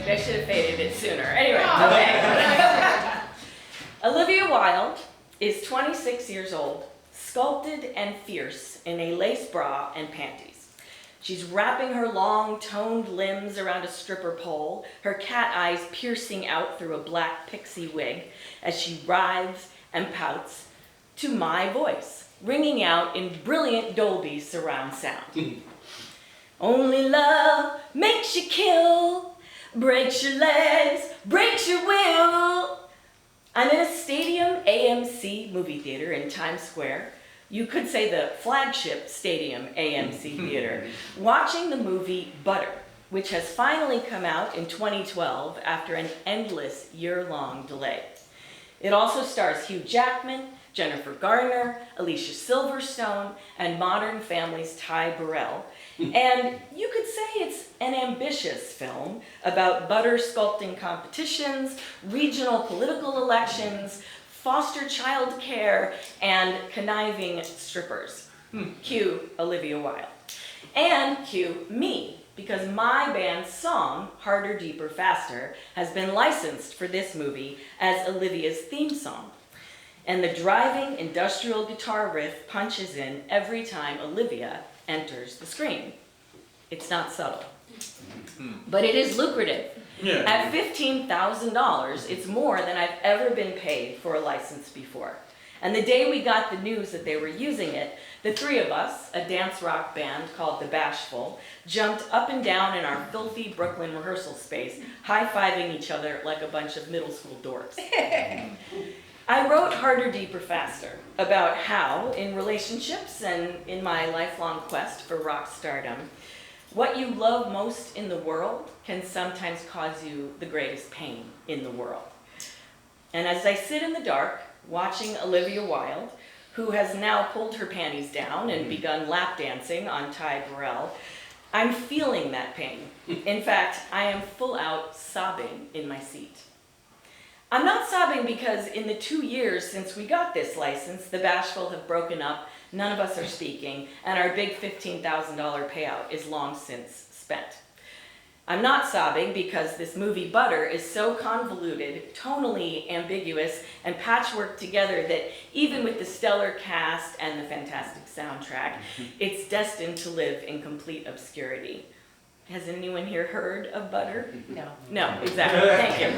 Maybe I should have faded it sooner. Anyway, okay. Olivia Wilde is 26 years old, sculpted and fierce in a lace bra and panties. She's wrapping her long, toned limbs around a stripper pole, her cat eyes piercing out through a black pixie wig as she writhes and pouts to my voice, ringing out in brilliant Dolby surround sound. Only love makes you kill, breaks your legs, breaks your will. I'm in a Stadium AMC movie theater in Times Square. You could say the flagship Stadium AMC theater, watching the movie Butter, which has finally come out in 2012 after an endless year-long delay. It also stars Hugh Jackman, Jennifer Garner, Alicia Silverstone, and Modern Family's Ty Burrell. And you could say it's an ambitious film about butter sculpting competitions, regional political elections, foster child care, and conniving strippers. Cue Olivia Wilde. And cue me, because my band's song, Harder, Deeper, Faster, has been licensed for this movie as Olivia's theme song. And the driving industrial guitar riff punches in every time Olivia enters the screen. It's not subtle, but it is lucrative. Yeah. At $15,000, it's more than I've ever been paid for a license before. And the day we got the news that they were using it, the three of us, a dance rock band called The Bashful, jumped up and down in our filthy Brooklyn rehearsal space, high-fiving each other like a bunch of middle school dorks. I wrote Harder, Deeper, Faster about how, in relationships and in my lifelong quest for rock stardom, what you love most in the world can sometimes cause you the greatest pain in the world. And as I sit in the dark, watching Olivia Wilde, who has now pulled her panties down and begun lap dancing on Ty Burrell, I'm feeling that pain. In fact, I am full out sobbing in my seat. I'm not sobbing because in the 2 years since we got this license, the Bashful have broken up, none of us are speaking, and our big $15,000 payout is long since spent. I'm not sobbing because this movie Butter is so convoluted, tonally ambiguous, and patchworked together that even with the stellar cast and the fantastic soundtrack, it's destined to live in complete obscurity. Has anyone here heard of Butter? No. No, exactly. Thank you.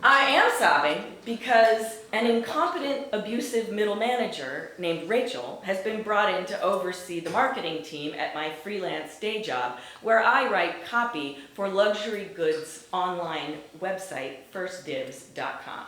I am sobbing because an incompetent, abusive middle manager named Rachel has been brought in to oversee the marketing team at my freelance day job, where I write copy for luxury goods online website, firstdibs.com.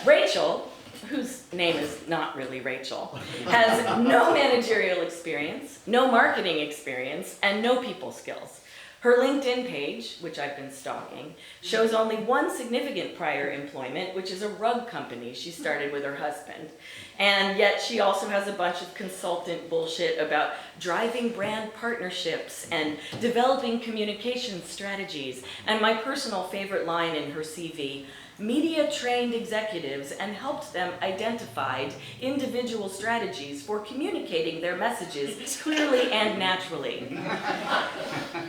Rachel, whose name is not really Rachel, has no managerial experience, no marketing experience, and no people skills. Her LinkedIn page, which I've been stalking, shows only one significant prior employment, which is a rug company she started with her husband. And yet she also has a bunch of consultant bullshit about driving brand partnerships and developing communication strategies. And my personal favorite line in her CV, media trained executives and helped them identify individual strategies for communicating their messages clearly and naturally.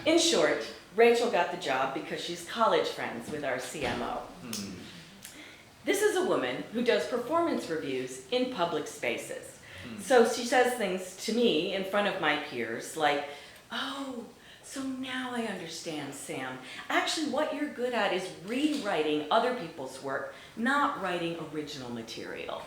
In short, Rachel got the job because she's college friends with our CMO. This is a woman who does performance reviews in public spaces. So she says things to me in front of my peers like, "Oh, so now I understand, Sam. Actually, what you're good at is rewriting other people's work, not writing original material."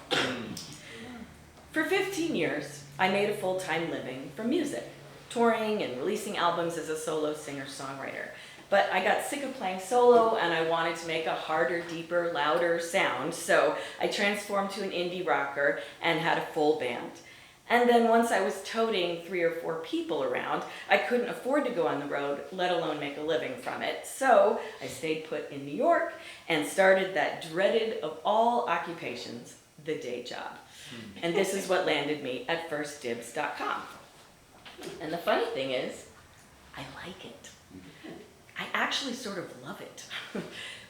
For 15 years, I made a full-time living from music, touring and releasing albums as a solo singer-songwriter. But I got sick of playing solo and I wanted to make a harder, deeper, louder sound, so I transformed to an indie rocker and had a full band. And then once I was toting 3 or 4 people around, I couldn't afford to go on the road, let alone make a living from it. So I stayed put in New York and started that dreaded of all occupations, the day job. And this is what landed me at firstdibs.com. And the funny thing is, I like it. I actually sort of love it.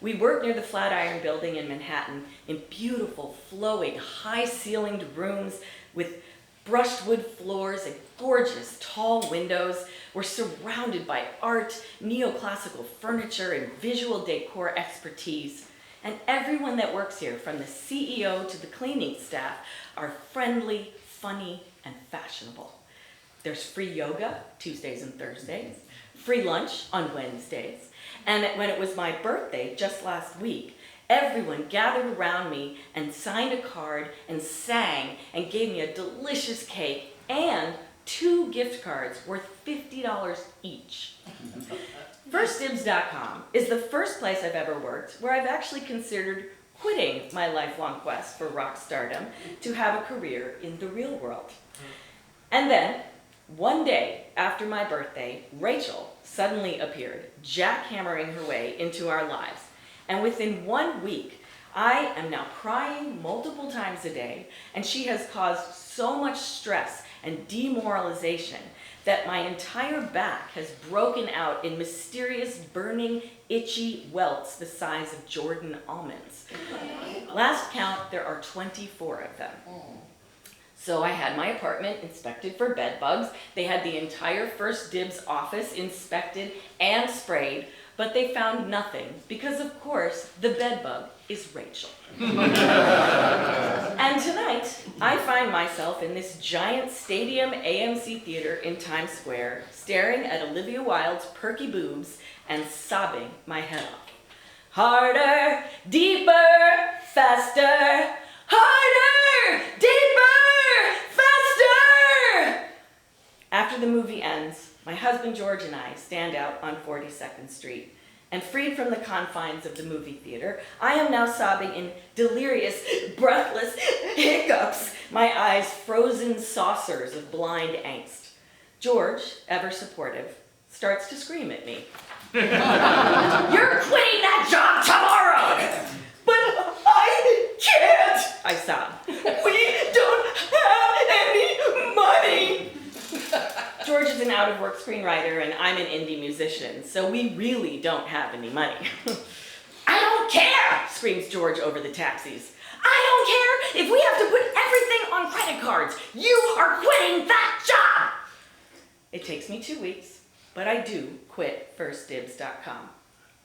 We work near the Flatiron Building in Manhattan in beautiful, flowing, high-ceilinged rooms with brushed wood floors and gorgeous tall windows. We're surrounded by art, neoclassical furniture, and visual decor expertise. And everyone that works here, from the CEO to the cleaning staff, are friendly, funny, and fashionable. There's free yoga Tuesdays and Thursdays, free lunch on Wednesdays, and when it was my birthday just last week, everyone gathered around me and signed a card and sang and gave me a delicious cake and 2 gift cards worth $50 each. FirstDibs.com is the first place I've ever worked where I've actually considered quitting my lifelong quest for rock stardom to have a career in the real world. And then, one day after my birthday, Rachel suddenly appeared, jackhammering her way into our lives. And within 1 week, I am now crying multiple times a day, and she has caused so much stress and demoralization that my entire back has broken out in mysterious, burning, itchy welts the size of Jordan almonds. Last count, there are 24 of them. So I had my apartment inspected for bed bugs. They had the entire First Dibs office inspected and sprayed, but they found nothing because, of course, the bed bug is Rachel. And tonight, I find myself in this giant stadium AMC theater in Times Square, staring at Olivia Wilde's perky boobs and sobbing my head off. Harder, deeper, faster. Harder, deeper, faster. After the movie ends, my husband George and I stand out on 42nd Street. And freed from the confines of the movie theater, I am now sobbing in delirious, breathless hiccups, my eyes frozen saucers of blind angst. George, ever supportive, starts to scream at me. You're quitting that job tomorrow! But I can't, I sob. We don't have any money! George is an out-of-work screenwriter and I'm an indie musician, so we really don't have any money. I don't care, screams George over the taxis. I don't care if we have to put everything on credit cards. You are quitting that job! It takes me 2 weeks, but I do quit FirstDibs.com.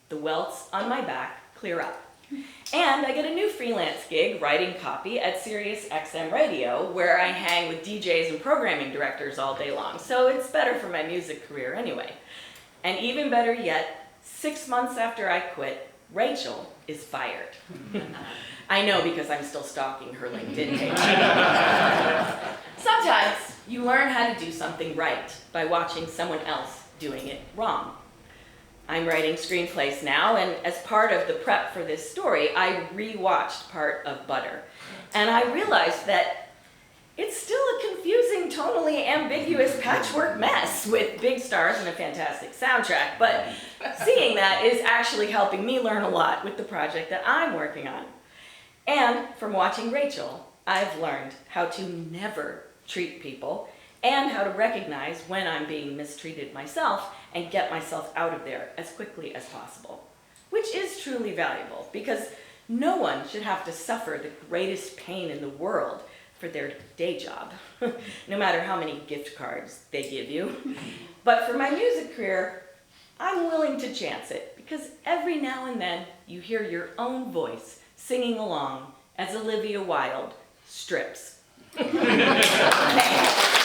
The welts on my back clear up. And I get a new freelance gig writing copy at Sirius XM Radio, where I hang with DJs and programming directors all day long, so it's better for my music career anyway. And even better yet, 6 months after I quit, Rachel is fired. I know because I'm still stalking her LinkedIn page. Sometimes you learn how to do something right by watching someone else doing it wrong. I'm writing screenplays now, and as part of the prep for this story, I rewatched part of Butter. And I realized that it's still a confusing, tonally ambiguous patchwork mess with big stars and a fantastic soundtrack, but seeing that is actually helping me learn a lot with the project that I'm working on. And from watching Rachel, I've learned how to never treat people and how to recognize when I'm being mistreated myself and get myself out of there as quickly as possible, which is truly valuable because no one should have to suffer the greatest pain in the world for their day job, no matter how many gift cards they give you. But for my music career, I'm willing to chance it because every now and then you hear your own voice singing along as Olivia Wilde strips. Thanks.